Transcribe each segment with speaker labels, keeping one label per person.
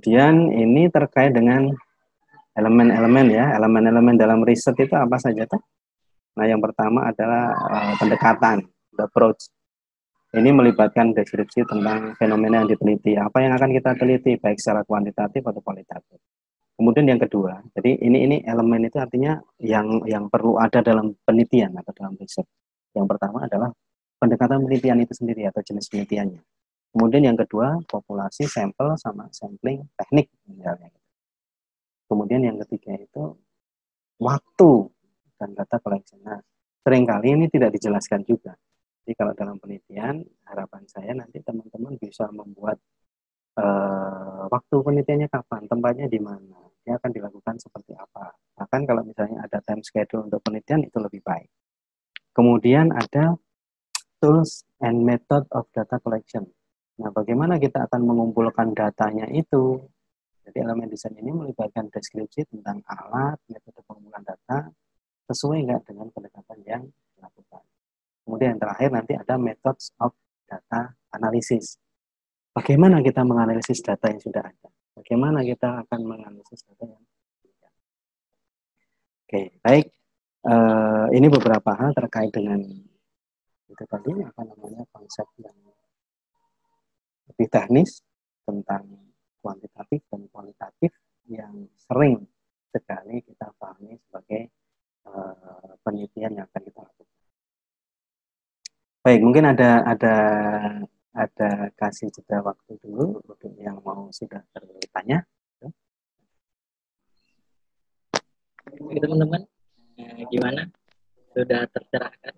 Speaker 1: Kemudian ini terkait dengan elemen-elemen ya, elemen-elemen dalam riset itu apa saja tuh? Nah, yang pertama adalah pendekatan, the approach. Ini melibatkan deskripsi tentang fenomena yang diteliti. Apa yang akan kita teliti, baik secara kuantitatif atau kualitatif. Kemudian yang kedua, jadi ini elemen itu artinya yang perlu ada dalam penelitian atau dalam riset. Yang pertama adalah pendekatan penelitian itu sendiri atau jenis penelitiannya. Kemudian yang kedua, populasi, sampel, sama sampling, teknik misalnya. Kemudian yang ketiga itu waktu dan data collection. Nah, seringkali ini tidak dijelaskan juga. Jadi kalau dalam penelitian, harapan saya nanti teman-teman bisa membuat waktu penelitiannya kapan, tempatnya di mana, dia akan dilakukan seperti apa. Bahkan kalau misalnya ada time schedule untuk penelitian itu lebih baik. Kemudian ada tools and method of data collection. Nah, bagaimana kita akan mengumpulkan datanya itu? Jadi elemen desain ini melibatkan deskripsi tentang alat, metode pengumpulan data, sesuai nggak dengan pendekatan yang dilakukan. Kemudian yang terakhir nanti ada methods of data analysis. Bagaimana kita menganalisis data yang sudah ada? Bagaimana kita akan menganalisis data yang sudah ada? Oke, baik. Ini beberapa hal terkait dengan itu tadi, apa namanya, konsep yang lebih teknis tentang kuantitatif dan kualitatif yang sering sekali kita pahami sebagai penelitian yang akan kita lakukan. Baik, mungkin ada kasih jeda waktu dulu untuk yang mau sudah bertanya.
Speaker 2: Oke, teman-teman, gimana? Sudah tercerahkan?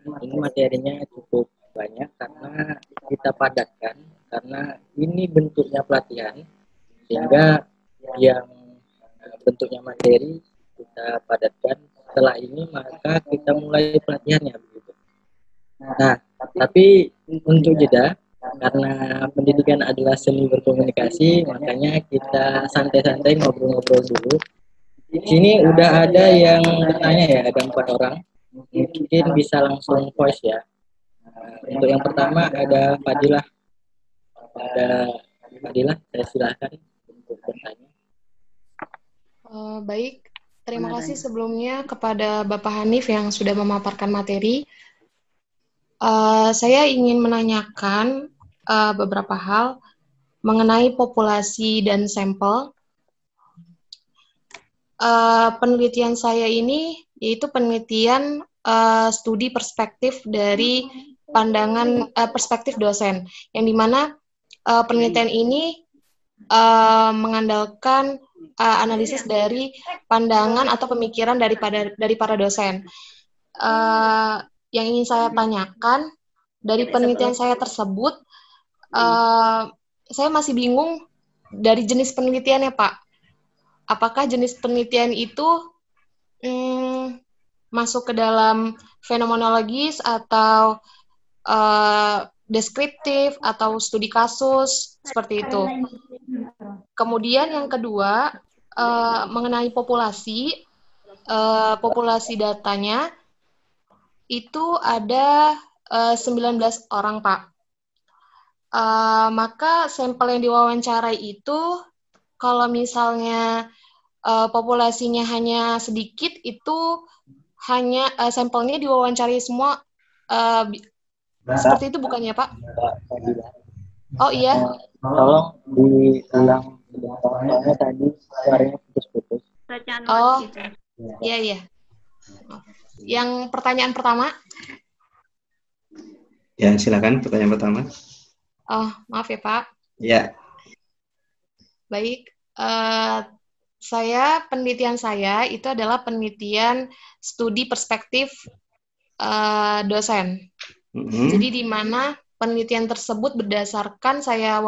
Speaker 2: Ini materinya cukup banyak karena kita padatkan, karena ini bentuknya pelatihan, sehingga yang bentuknya materi kita padatkan. Setelah ini maka kita mulai pelatihannya begitu. Nah, tapi untuk jeda, karena pendidikan adalah seni berkomunikasi, makanya kita santai-santai ngobrol-ngobrol dulu. Di sini udah ada yang bertanya ya, ada 4 orang. Mungkin bisa langsung voice ya. Untuk yang pertama ada Fadilah. Saya silakan untuk bertanya.
Speaker 3: Baik, terima kasih sebelumnya kepada Bapak Hanif yang sudah memaparkan materi. Saya ingin menanyakan beberapa hal mengenai populasi dan sampel. Penelitian saya ini yaitu penelitian studi perspektif dari pandangan perspektif dosen, yang dimana penelitian ini mengandalkan analisis dari pandangan atau pemikiran dari para dosen. Yang ingin saya tanyakan dari penelitian saya tersebut, saya masih bingung dari jenis penelitiannya, Pak. Apakah jenis penelitian itu masuk ke dalam fenomenologis atau deskriptif atau studi kasus seperti itu. Kemudian yang kedua mengenai populasi datanya itu ada 19 orang, Pak. Maka sampel yang diwawancarai itu kalau misalnya populasinya hanya sedikit, itu hanya sampelnya diwawancarai semua seperti itu bukannya, Pak? Oh iya.
Speaker 2: Tolong diulang sebentar, soalnya tadi suaranya putus-putus.
Speaker 3: Oh, iya. Yang pertanyaan pertama?
Speaker 1: Ya, silakan pertanyaan pertama.
Speaker 3: Oh, maaf ya, Pak.
Speaker 1: Ya.
Speaker 3: Baik. Penelitian saya itu adalah penelitian studi perspektif dosen. Jadi di mana penelitian tersebut berdasarkan saya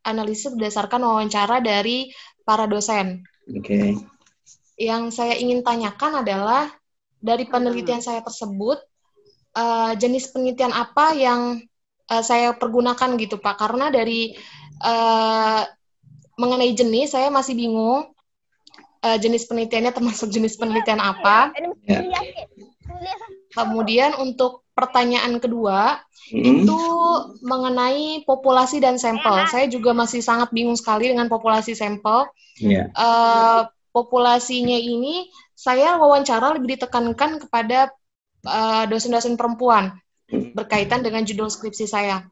Speaker 3: analisis berdasarkan wawancara dari para dosen.
Speaker 1: Oke.
Speaker 3: Yang saya ingin tanyakan adalah dari penelitian saya tersebut jenis penelitian apa yang saya pergunakan gitu, Pak, karena dari mengenai jenis saya masih bingung jenis penelitiannya termasuk jenis penelitian apa.
Speaker 1: Ya.
Speaker 3: Kemudian untuk pertanyaan kedua itu mengenai populasi dan sampel. Saya juga masih sangat bingung sekali dengan populasi sampel. Populasinya ini saya wawancara lebih ditekankan kepada dosen-dosen perempuan berkaitan dengan judul skripsi saya.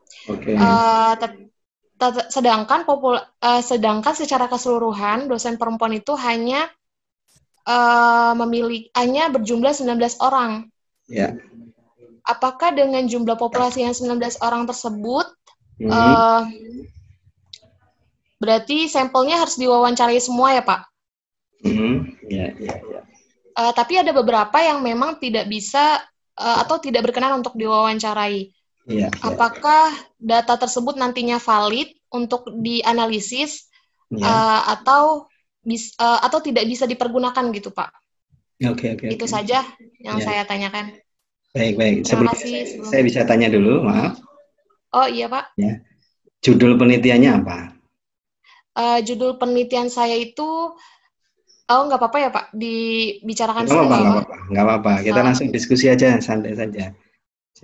Speaker 3: Sedangkan secara keseluruhan dosen perempuan itu hanya berjumlah 19 orang.
Speaker 1: Ya.
Speaker 3: Apakah dengan jumlah populasi yang 19 orang tersebut berarti sampelnya harus diwawancarai semua ya, Pak?
Speaker 1: Ya.
Speaker 3: Tapi ada beberapa yang memang tidak bisa atau tidak berkenan untuk diwawancarai.
Speaker 1: Ya.
Speaker 3: Apakah data tersebut nantinya valid untuk dianalisis atau tidak bisa dipergunakan gitu, Pak?
Speaker 1: Oke.
Speaker 3: Itu saja yang saya tanyakan.
Speaker 1: Baik.
Speaker 3: Terima kasih.
Speaker 1: Saya bisa tanya dulu, maaf.
Speaker 3: Oh iya, Pak.
Speaker 1: Ya. Judul penelitiannya apa?
Speaker 3: Judul penelitian saya itu, nggak apa-apa ya Pak, dibicarakan
Speaker 1: nggak apa-apa. Kita langsung diskusi aja, santai saja.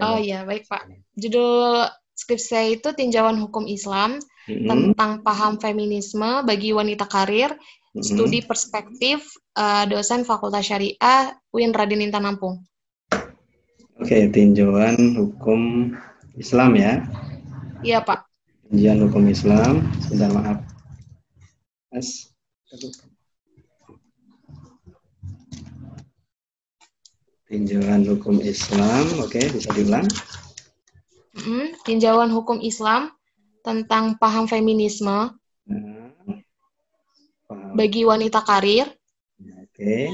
Speaker 3: Oh iya, baik Pak. Judul skripsi saya itu Tinjauan Hukum Islam tentang paham feminisme bagi wanita karir, studi perspektif, dosen Fakultas Syariah UIN Raden Intan Lampung.
Speaker 1: Oke, tinjauan hukum Islam ya?
Speaker 3: Iya Pak.
Speaker 1: Tinjauan hukum Islam, sebentar maaf. Mas. Tinjauan hukum Islam, oke, bisa diulang.
Speaker 3: Tinjauan hukum Islam tentang paham feminisme bagi wanita karir.
Speaker 1: Oke.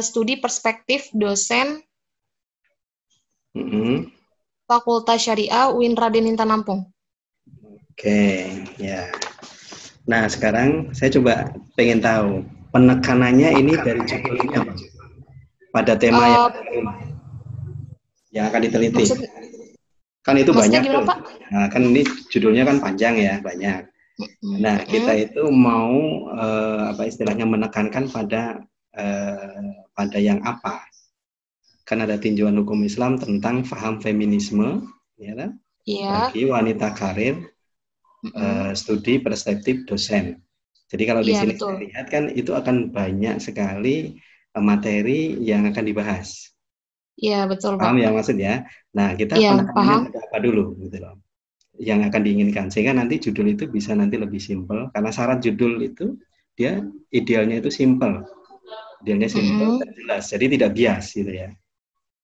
Speaker 3: Studi perspektif dosen Fakultas Syariah UIN Raden Intan Lampung.
Speaker 1: Oke, ya. Nah, sekarang saya coba pengen tahu penekanannya ini dari judul ini apa? Pada tema yang akan diteliti. Kan itu banyak tuh. Nah, kan ini judulnya kan panjang ya, banyak. Nah, kita itu mau istilahnya menekankan pada yang apa? Kan ada tinjauan hukum Islam tentang paham feminisme, ya kan? Bagi wanita karir, studi perspektif dosen. Jadi kalau di sini saya lihat kan itu akan banyak sekali materi yang akan dibahas.
Speaker 3: Iya, betul,
Speaker 1: Pak. Paham ya maksudnya? Nah, kita penekanannya pada apa dulu gitu loh. Yang akan diinginkan, sehingga nanti judul itu bisa nanti lebih simpel, karena syarat judul itu dia idealnya itu simpel. Idealnya simpel dan jelas, jadi tidak bias gitu ya.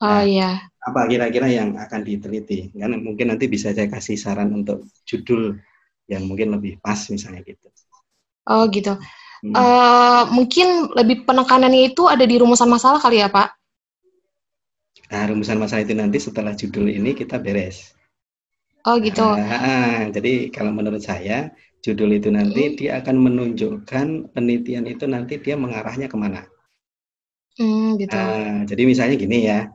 Speaker 3: Oh iya.
Speaker 1: Apa kira-kira yang akan diteliti? Kan mungkin nanti bisa saya kasih saran untuk judul yang mungkin lebih pas misalnya gitu.
Speaker 3: Oh gitu. Mungkin lebih penekanannya itu ada di rumusan masalah kali ya Pak?
Speaker 1: Nah, rumusan masalah itu nanti setelah judul ini kita beres.
Speaker 3: Oh gitu.
Speaker 1: Jadi kalau menurut saya judul itu nanti dia akan menunjukkan penelitian itu nanti dia mengarahnya kemana.
Speaker 3: Gitu.
Speaker 1: Jadi misalnya gini ya.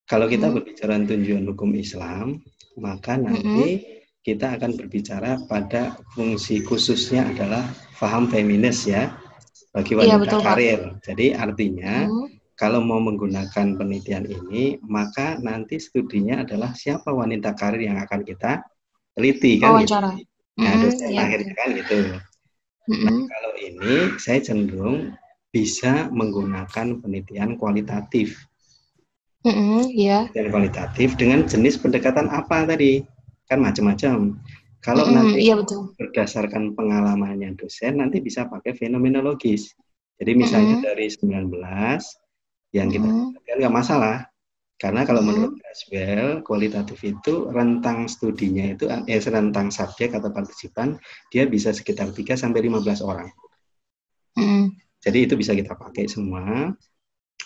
Speaker 1: Kalau kita berbicara tinjauan hukum Islam, maka nanti kita akan berbicara pada fungsi khususnya adalah paham feminis ya, bagi wanita karir. Pak. Jadi artinya kalau mau menggunakan penelitian ini, maka nanti studinya adalah siapa wanita karir yang akan kita teliti kan?
Speaker 3: Wawancara.
Speaker 1: Gitu. Nah, dosen akhirnya kan gitu. Nah, kalau ini saya cenderung bisa menggunakan penelitian kualitatif. Dan kualitatif dengan jenis pendekatan apa tadi? Kan macam-macam. Kalau nanti berdasarkan pengalamannya dosen, nanti bisa pakai fenomenologis. Jadi misalnya dari 19 yang kita kan nggak masalah. Karena kalau menurut Creswell, kualitatif itu rentang studinya itu rentang subjek atau partisipan dia bisa sekitar 3-15 orang. Jadi itu bisa kita pakai semua.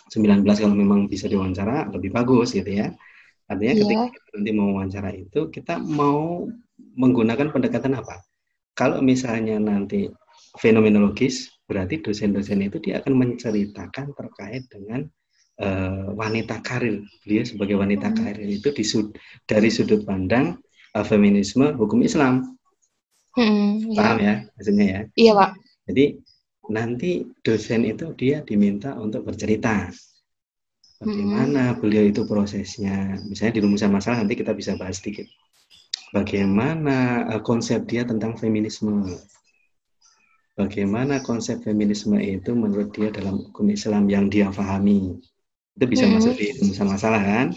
Speaker 1: 19 kalau memang bisa diwawancara lebih bagus gitu ya. Artinya ketika kita nanti mau wawancara itu kita mau menggunakan pendekatan apa? Kalau misalnya nanti fenomenologis, berarti dosen-dosen itu dia akan menceritakan terkait dengan wanita karir. Dia sebagai wanita karir itu dari sudut pandang feminisme hukum Islam. Paham ya maksudnya ya?
Speaker 3: Iya Pak.
Speaker 1: Jadi nanti dosen itu dia diminta untuk bercerita. Bagaimana beliau itu prosesnya. Misalnya di rumusan masalah nanti kita bisa bahas sedikit. Bagaimana konsep dia tentang feminisme. Bagaimana konsep feminisme itu menurut dia dalam hukum Islam yang dia pahami. Itu bisa masuk di rumusan masalah kan.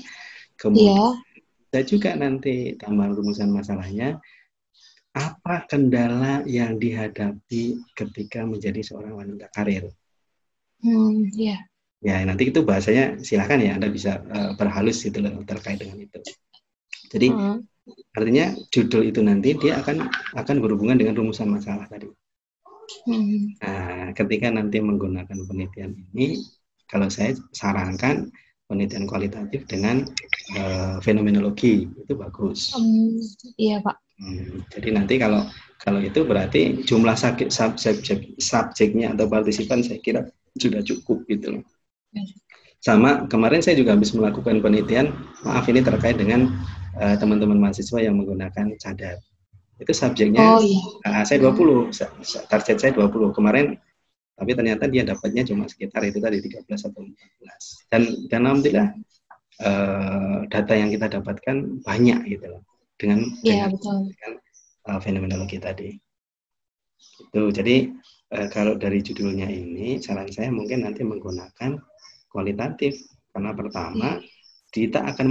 Speaker 1: Kemudian bisa juga nanti tambahan rumusan masalahnya, apa kendala yang dihadapi ketika menjadi seorang wanita karir. Ya, nanti itu bahasanya silahkan ya, Anda bisa berhalus gitu loh terkait dengan itu. Jadi artinya judul itu nanti dia akan berhubungan dengan rumusan masalah tadi. Nah, ketika nanti menggunakan penelitian ini, kalau saya sarankan penelitian kualitatif dengan fenomenologi itu bagus.
Speaker 3: Iya Pak.
Speaker 1: Jadi nanti kalau itu berarti jumlah subjeknya atau partisipan saya kira sudah cukup gitu loh. Sama kemarin saya juga habis melakukan penelitian, maaf ini terkait dengan teman-teman mahasiswa yang menggunakan cadar. Itu subjeknya saya 20, target saya 20 kemarin, tapi ternyata dia dapatnya cuma sekitar itu tadi 13 atau 14. Dan alhamdulillah data yang kita dapatkan banyak gitu loh dengan fenomenologi tadi. Itu jadi kalau dari judulnya ini saran saya mungkin nanti menggunakan kualitatif karena pertama kita akan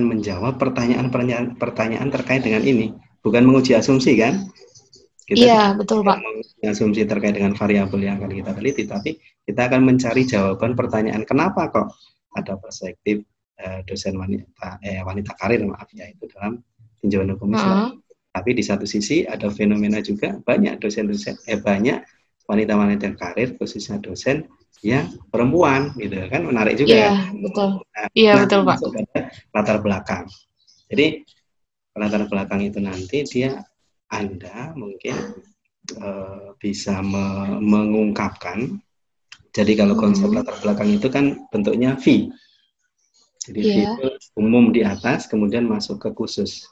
Speaker 1: menjawab pertanyaan terkait dengan ini. Bukan menguji asumsi kan?
Speaker 3: Iya, betul Pak.
Speaker 1: Menguji asumsi terkait dengan variabel yang akan kita teliti, tapi kita akan mencari jawaban pertanyaan kenapa kok ada perspektif dosen wanita karir itu dalam tinjauan hukum Islam. Tapi di satu sisi ada fenomena juga banyak banyak wanita-wanita karir khususnya dosen yang perempuan gitu kan, menarik juga.
Speaker 3: Iya, betul. Iya, betul Pak.
Speaker 1: Latar belakang. Jadi latar belakang itu nanti Anda mungkin bisa mengungkapkan. Jadi kalau konsep latar belakang itu kan bentuknya V. Jadi V itu umum di atas, kemudian masuk ke khusus.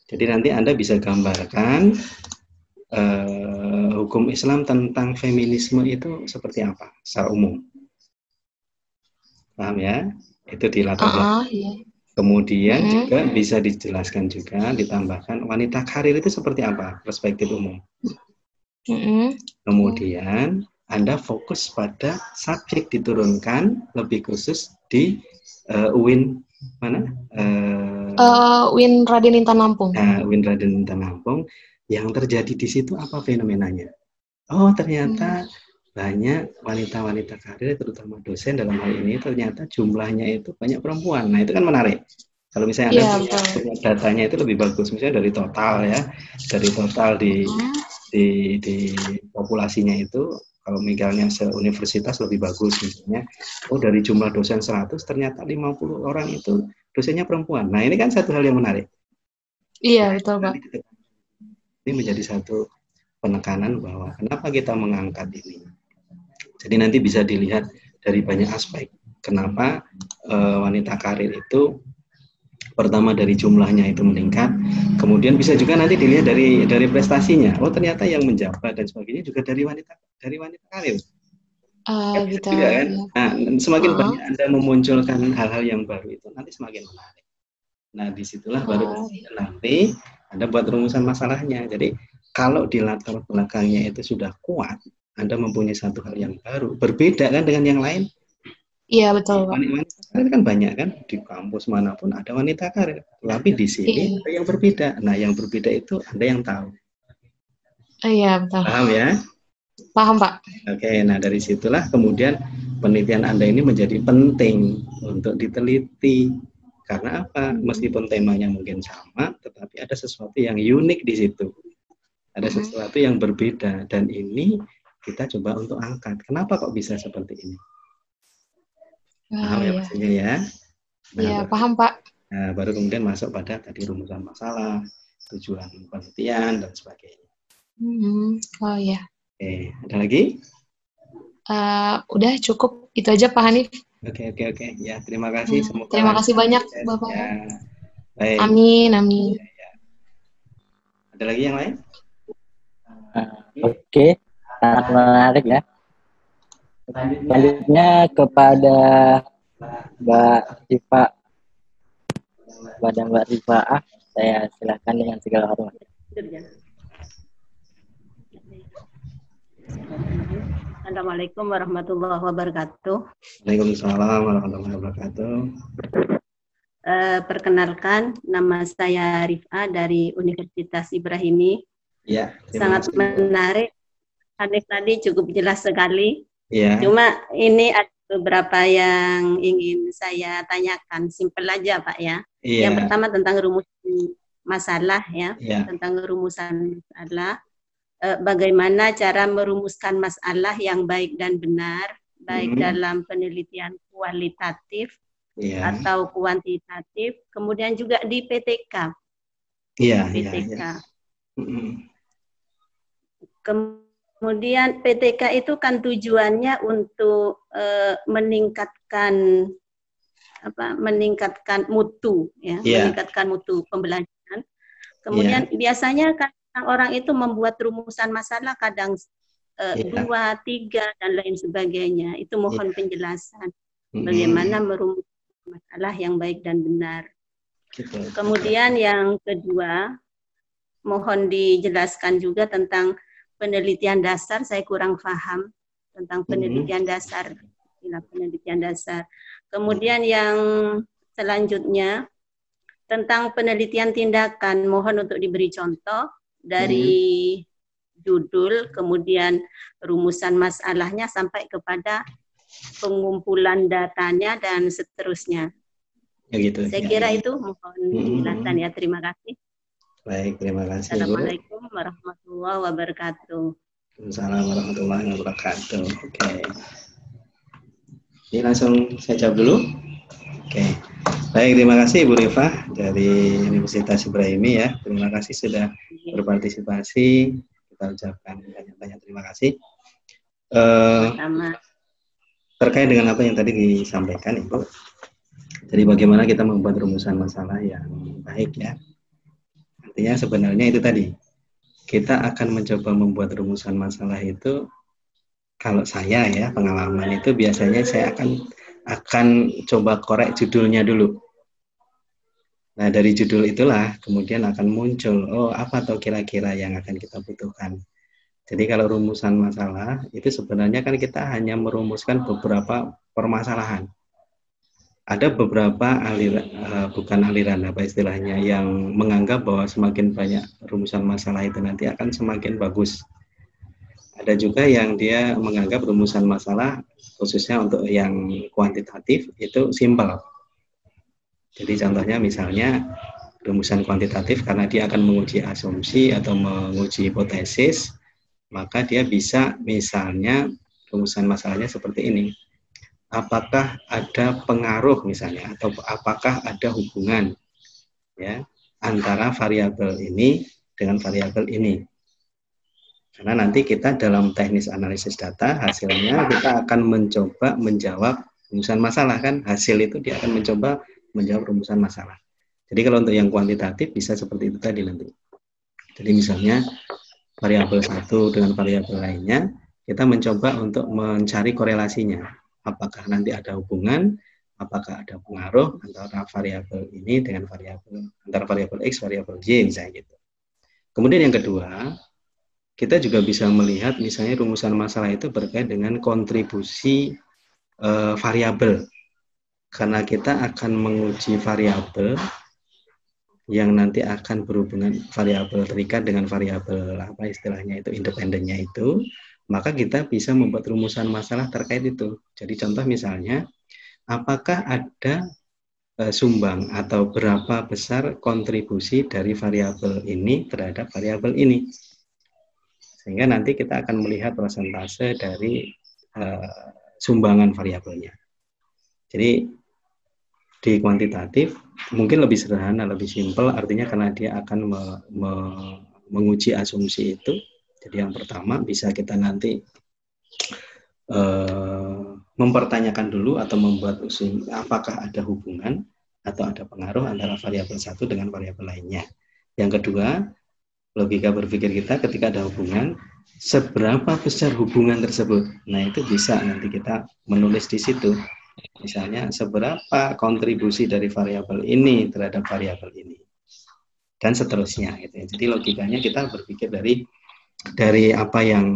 Speaker 1: Jadi nanti Anda bisa gambarkan hukum Islam tentang feminisme itu seperti apa secara umum. Paham ya? Itu di latar belakang. Iya. Kemudian juga bisa dijelaskan juga, ditambahkan wanita karir itu seperti apa, perspektif umum. Kemudian Anda fokus pada subjek diturunkan lebih khusus di UIN mana?
Speaker 3: UIN Raden Intan Lampung.
Speaker 1: UIN Raden Intan Lampung. Yang terjadi di situ apa fenomenanya? Oh ternyata banyak wanita-wanita karir, terutama dosen dalam hal ini, ternyata jumlahnya itu banyak perempuan. Nah, itu kan menarik. Kalau misalnya Anda punya datanya itu lebih bagus, misalnya dari total ya, dari total di populasinya itu, kalau misalnya se-universitas lebih bagus misalnya, dari jumlah dosen 100, ternyata 50 orang itu dosennya perempuan. Nah, ini kan satu hal yang menarik.
Speaker 3: Iya, betul Pak.
Speaker 1: Ini menjadi satu penekanan bahwa kenapa kita mengangkat ini. Jadi nanti bisa dilihat dari banyak aspek. Kenapa wanita karir itu pertama dari jumlahnya itu meningkat, kemudian bisa juga nanti dilihat dari prestasinya. Oh ternyata yang menjabat dan sebagainya juga dari wanita karir.
Speaker 3: Gitu.
Speaker 1: Juga, kan? Nah, semakin banyak Anda memunculkan hal-hal yang baru itu nanti semakin menarik. Nah disitulah baru nanti Anda buat rumusan masalahnya. Jadi kalau di latar belakangnya itu sudah kuat, Anda mempunyai satu hal yang baru, berbeda kan dengan yang lain?
Speaker 3: Iya betul Pak.
Speaker 1: Wanita karir kan banyak kan, di kampus manapun ada wanita karir, tapi di sini ada yang berbeda. Nah yang berbeda itu Anda yang tahu.
Speaker 3: Iya betul.
Speaker 1: Paham ya?
Speaker 3: Paham Pak.
Speaker 1: Oke, nah dari situlah kemudian penelitian Anda ini menjadi penting untuk diteliti. Karena apa? Meskipun temanya mungkin sama, tetapi ada sesuatu yang unik di situ. Ada sesuatu yang berbeda, dan ini kita coba untuk angkat. Kenapa kok bisa seperti ini? Paham ya maksudnya ya?
Speaker 3: Iya, paham Pak.
Speaker 1: Nah, baru kemudian masuk pada tadi rumusan masalah, tujuan penelitian, dan sebagainya.
Speaker 3: Oh iya.
Speaker 1: Oke, ada lagi?
Speaker 3: Udah cukup, itu aja Pak Hanif.
Speaker 1: Oke. Ya, terima kasih. Semoga
Speaker 3: terima kasih banyak Bapak.
Speaker 1: Ya. Baik.
Speaker 3: Amin.
Speaker 1: Ya. Ada lagi yang lain?
Speaker 2: Oke, sangat menarik ya. Selanjutnya kepada Mbak Rifa, kepada Mbak Rifa, saya silakan dengan segala hormat.
Speaker 4: Assalamualaikum warahmatullahi wabarakatuh.
Speaker 1: Waalaikumsalam warahmatullahi wabarakatuh.
Speaker 4: Perkenalkan, nama saya Rifa dari Universitas Ibrahimi.
Speaker 1: Ya,
Speaker 4: sangat menarik. Hadis tadi cukup jelas sekali.
Speaker 1: Ya.
Speaker 4: Cuma ini ada beberapa yang ingin saya tanyakan. Simpel aja, Pak ya.
Speaker 1: Ya.
Speaker 4: Yang pertama tentang rumusan masalah ya.
Speaker 1: Ya.
Speaker 4: Tentang rumusan masalah. Bagaimana cara merumuskan masalah yang baik dan benar, baik dalam penelitian kualitatif atau kuantitatif, kemudian juga di PTK.
Speaker 1: Iya.
Speaker 4: PTK. Kemudian PTK itu kan tujuannya untuk meningkatkan mutu, ya, meningkatkan mutu pembelajaran. Kemudian biasanya kan orang itu membuat rumusan masalah kadang 2, 3 dan lain sebagainya. Itu mohon penjelasan bagaimana merumuskan masalah yang baik dan benar. Kemudian yang kedua, mohon dijelaskan juga tentang penelitian dasar. Saya kurang paham tentang penelitian dasar. Penelitian dasar. Kemudian yang selanjutnya tentang penelitian tindakan, mohon untuk diberi contoh dari judul, kemudian rumusan masalahnya sampai kepada pengumpulan datanya dan seterusnya.
Speaker 1: Ya gitu.
Speaker 4: Saya kira itu mohon dijelaskan ya. Terima kasih.
Speaker 1: Baik, terima kasih.
Speaker 4: Assalamualaikum warahmatullahi wabarakatuh.
Speaker 1: Assalamualaikum warahmatullahi wabarakatuh. Oke. Ini langsung saya jawab dulu. Oke. Baik, terima kasih Ibu Rifa dari Universitas Ibrahimi ya. Terima kasih sudah berpartisipasi. Kita ucapkan banyak-banyak terima kasih. Terkait dengan apa yang tadi disampaikan Ibu, jadi bagaimana kita membuat rumusan masalah yang baik ya. Artinya sebenarnya itu tadi, kita akan mencoba membuat rumusan masalah itu, kalau saya ya pengalaman itu biasanya saya akan coba korek judulnya dulu. Nah dari judul itulah kemudian akan muncul, apa atau kira-kira yang akan kita butuhkan. Jadi kalau rumusan masalah itu sebenarnya kan kita hanya merumuskan beberapa permasalahan. Ada beberapa aliran apa istilahnya yang menganggap bahwa semakin banyak rumusan masalah itu nanti akan semakin bagus. Ada juga yang dia menganggap rumusan masalah khususnya untuk yang kuantitatif itu simpel. Jadi contohnya misalnya rumusan kuantitatif karena dia akan menguji asumsi atau menguji hipotesis, maka dia bisa misalnya rumusan masalahnya seperti ini. Apakah ada pengaruh misalnya atau apakah ada hubungan ya antara variabel ini dengan variabel ini. Karena nanti kita dalam teknis analisis data hasilnya kita akan mencoba menjawab rumusan masalah kan, hasil itu dia akan mencoba menjawab rumusan masalah. Jadi kalau untuk yang kuantitatif bisa seperti itu tadi nanti. Jadi misalnya variabel satu dengan variabel lainnya, kita mencoba untuk mencari korelasinya. Apakah nanti ada hubungan, apakah ada pengaruh antara variabel ini dengan variabel, antara variabel X, variabel Y misalnya gitu. Kemudian yang kedua, kita juga bisa melihat misalnya rumusan masalah itu berkait dengan kontribusi variabel. Karena kita akan menguji variabel yang nanti akan berhubungan variabel terikat dengan variabel apa istilahnya itu independennya itu, maka kita bisa membuat rumusan masalah terkait itu. Jadi contoh misalnya, apakah ada sumbang atau berapa besar kontribusi dari variabel ini terhadap variabel ini. Sehingga nanti kita akan melihat persentase dari sumbangan variabelnya. Jadi di kuantitatif mungkin lebih sederhana, lebih simpel, artinya karena dia akan menguji asumsi itu. Jadi yang pertama bisa kita nanti mempertanyakan dulu atau membuat asumsi apakah ada hubungan atau ada pengaruh antara variabel satu dengan variabel lainnya. Yang kedua, logika berpikir kita ketika ada hubungan, seberapa besar hubungan tersebut. Nah itu bisa nanti kita menulis di situ. Misalnya seberapa kontribusi dari variabel ini terhadap variabel ini, dan seterusnya gitu ya. Jadi logikanya kita berpikir dari apa yang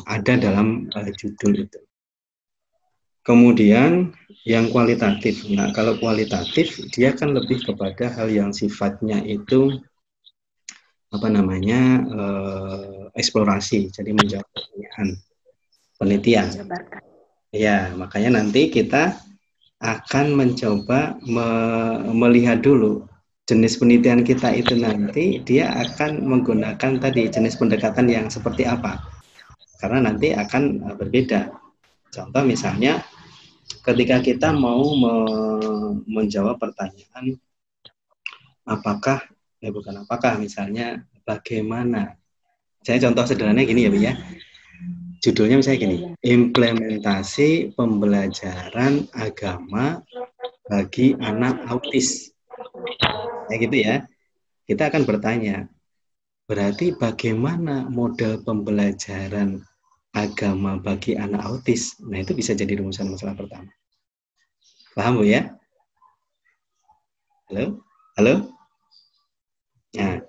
Speaker 1: ada dalam judul itu. Kemudian yang kualitatif. Nah, kalau kualitatif dia kan lebih kepada hal yang sifatnya itu apa namanya eksplorasi, jadi menjawab pertanyaan, penelitian. Ya, makanya nanti kita akan mencoba melihat dulu jenis penelitian kita itu nanti dia akan menggunakan tadi jenis pendekatan yang seperti apa, karena nanti akan berbeda. Contoh misalnya ketika kita mau menjawab pertanyaan misalnya bagaimana, saya contoh sederhananya gini ya Bu ya, judulnya misalnya gini, implementasi pembelajaran agama bagi anak autis. Kayak gitu ya. Kita akan bertanya, berarti bagaimana model pembelajaran agama bagi anak autis? Nah, itu bisa jadi rumusan masalah pertama. Paham Bu ya? Halo? Halo? Nah,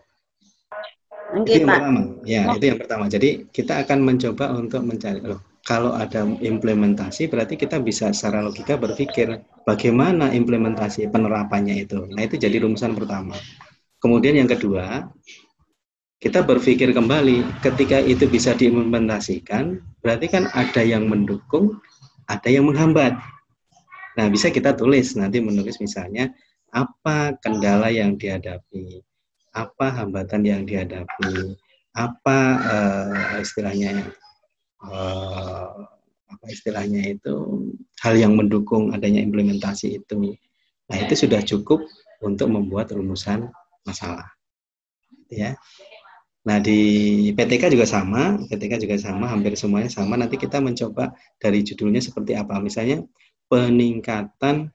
Speaker 1: itu yang pertama. Ya, itu yang pertama. Jadi kita akan mencoba untuk mencari, kalau ada implementasi berarti kita bisa secara logika berpikir bagaimana implementasi penerapannya itu. Nah, itu jadi rumusan pertama. Kemudian yang kedua, kita berpikir kembali ketika itu bisa diimplementasikan, berarti kan ada yang mendukung, ada yang menghambat. Nah, bisa kita tulis nanti menulis misalnya apa kendala yang dihadapi, apa hambatan yang dihadapi, apa istilahnya itu hal yang mendukung adanya implementasi itu. Nah, itu sudah cukup untuk membuat rumusan masalah. Ya. Nah, di PTK juga sama, hampir semuanya sama. Nanti kita mencoba dari judulnya seperti apa. Misalnya peningkatan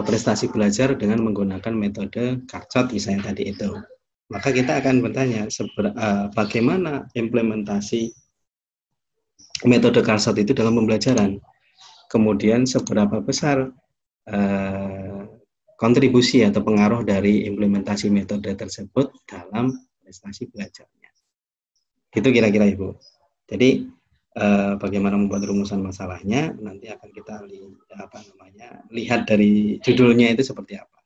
Speaker 1: prestasi belajar dengan menggunakan metode Cartshot misalnya tadi itu. Maka kita akan bertanya bagaimana implementasi metode Cartshot itu dalam pembelajaran. Kemudian seberapa besar kontribusi atau pengaruh dari implementasi metode tersebut dalam prestasi belajarnya. Gitu kira-kira Ibu. Jadi bagaimana membuat rumusan masalahnya nanti akan kita lihat dari judulnya itu seperti apa.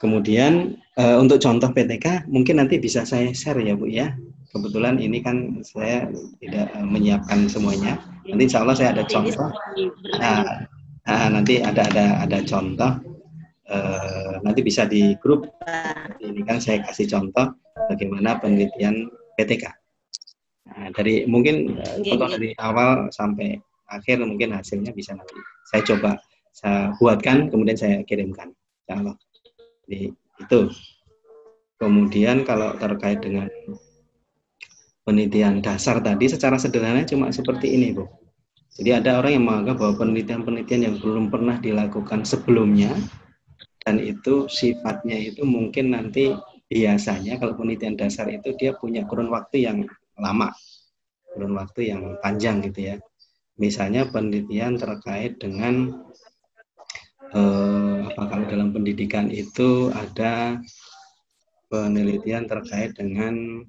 Speaker 1: Kemudian untuk contoh PTK mungkin nanti bisa saya share ya Bu ya. Kebetulan ini kan saya tidak menyiapkan semuanya. Nanti insya Allah saya ada contoh. Nanti ada contoh. Nanti bisa di grup. Ini kan saya kasih contoh bagaimana penelitian PTK. Nah, dari mungkin contoh dari awal sampai akhir mungkin hasilnya bisa nanti saya coba saya buatkan kemudian saya kirimkan. Insya Allah. Jadi itu. Kemudian kalau terkait dengan penelitian dasar tadi secara sederhana cuma seperti ini Bu. Jadi ada orang yang menganggap bahwa penelitian-penelitian yang belum pernah dilakukan sebelumnya dan itu sifatnya itu mungkin nanti biasanya kalau penelitian dasar itu dia punya kurun waktu yang lama, kurun waktu yang panjang gitu ya. Misalnya penelitian terkait dengan kalau dalam pendidikan itu ada penelitian terkait dengan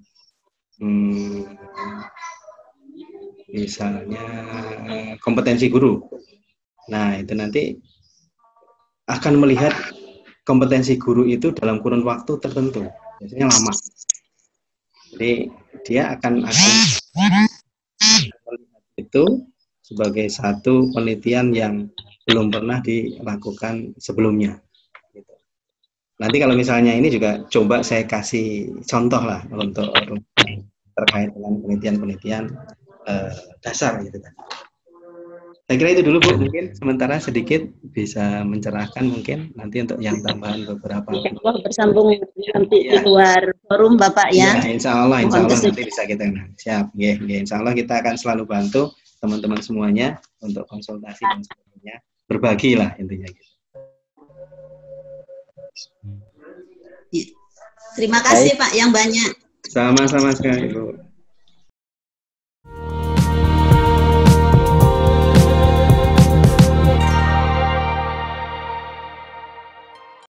Speaker 1: misalnya kompetensi guru. Nah, itu nanti akan melihat kompetensi guru itu dalam kurun waktu tertentu, biasanya lama. Jadi dia akan melihat itu sebagai satu penelitian yang belum pernah dilakukan sebelumnya. Nanti kalau misalnya ini juga coba saya kasih contoh lah untuk terkait dengan penelitian-penelitian dasar gitu kan. Saya kira itu dulu Bu, mungkin sementara sedikit bisa mencerahkan mungkin nanti untuk yang tambahan beberapa.
Speaker 4: Allah bersambung nanti di luar forum Bapak ya.
Speaker 1: Ya, insya Allah nanti bisa kita siap. Ya, insya Allah kita akan selalu bantu teman-teman semuanya untuk konsultasi dan sebagainya. Berbagilah intinya gitu.
Speaker 4: Terima kasih Pak yang banyak.
Speaker 1: Sama-sama sekali Bu.